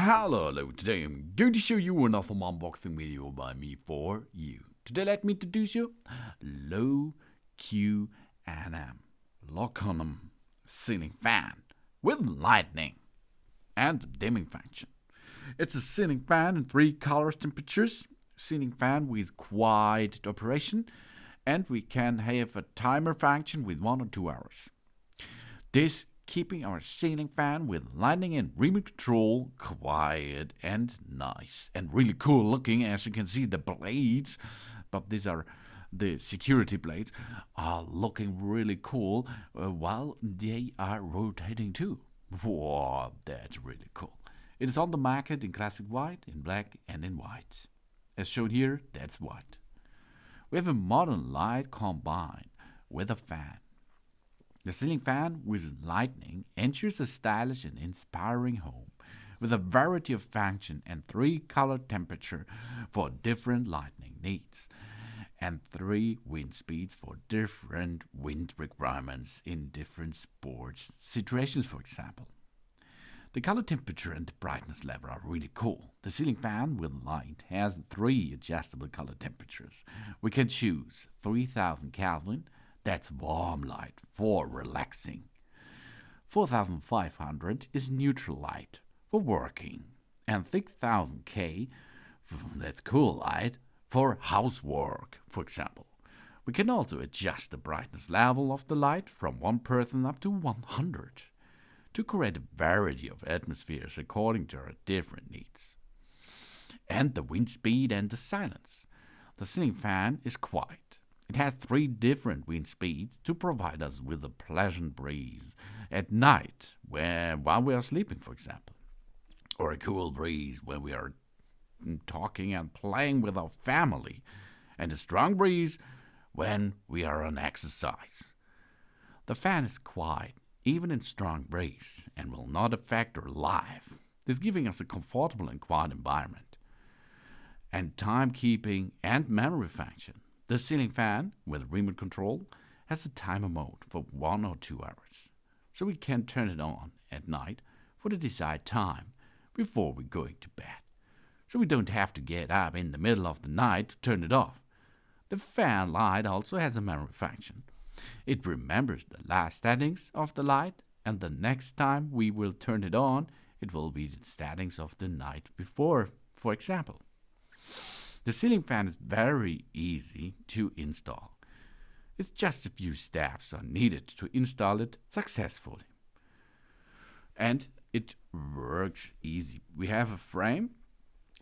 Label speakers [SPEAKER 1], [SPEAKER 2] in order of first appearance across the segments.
[SPEAKER 1] Hello, today I'm going to show you another unboxing video by me for you. Today let me introduce you LOKUNM Ceiling Fan with lightning and dimming function. It's a ceiling fan in 3 color temperatures, ceiling fan with quiet operation, and we can have a timer function with 1 or 2 hours. This keeping our ceiling fan with lightning and remote control quiet and nice and really cool looking. As you can see, the blades, but these are the security blades, are looking really cool while they are rotating too. Wow, that's really cool. It is on the market in classic white, in black, and in white. As shown here, that's white. We have a modern light combined with a fan. The ceiling fan with lightning enters a stylish and inspiring home with a variety of function and 3 color temperature for different lighting needs and 3 wind speeds for different wind requirements in different sports situations, for example. The color temperature and the brightness level are really cool. The ceiling fan with light has 3 adjustable color temperatures. We can choose 3000 Kelvin, that's warm light for relaxing. 4500 is neutral light for working. And 6000 K, that's cool light, for housework, for example. We can also adjust the brightness level of the light from 1% up to 100 to create a variety of atmospheres according to our different needs. And the wind speed and the silence. The ceiling fan is quiet. It has 3 different wind speeds to provide us with a pleasant breeze at night while we are sleeping, for example, or a cool breeze when we are talking and playing with our family, and a strong breeze when we are on exercise. The fan is quiet, even in strong breeze, and will not affect our life. This giving us a comfortable and quiet environment. And timekeeping and memory function. The ceiling fan, with remote control, has a timer mode for 1 or 2 hours, so we can turn it on at night for the desired time before we're going to bed, so we don't have to get up in the middle of the night to turn it off. The fan light also has a memory function. It remembers the last settings of the light, and the next time we will turn it on, it will be the settings of the night before, for example. The ceiling fan is very easy to install. It's just a few steps are needed to install it successfully. And it works easy. We have a frame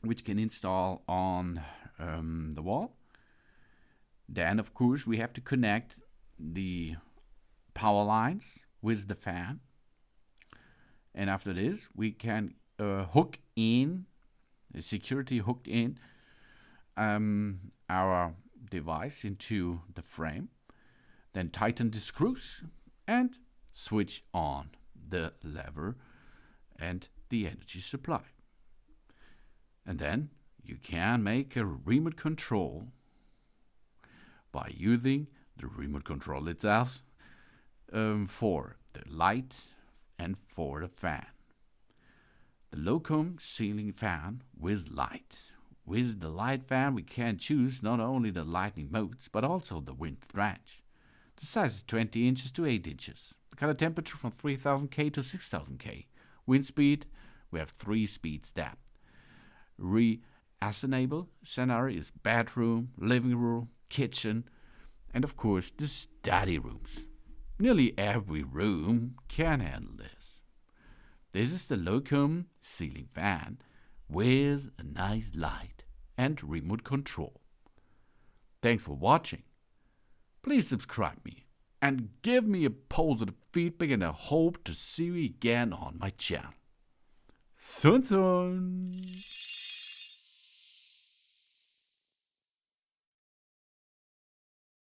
[SPEAKER 1] which can install on the wall. Then, of course, we have to connect the power lines with the fan. And after this, we can hook in, the security hooked in, our device into the frame, then tighten the screws and switch on the lever and the energy supply. And then you can make a remote control by using the remote control itself for the light and for the fan. The LOKUNM Ceiling Fan with light. With the light fan, we can choose not only the lighting modes, but also the wind range. The size is 20 inches to 8 inches. The color temperature from 3000 K to 6000 K. Wind speed, we have 3 speeds depth. Re-assenable scenario is bedroom, living room, kitchen, and of course the study rooms. Nearly every room can handle this. This is the LOKUNM Ceiling Fan with a nice light and remote control. Thanks for watching. Please subscribe me and give me a positive feedback, and I hope to see you again on my channel. Soon.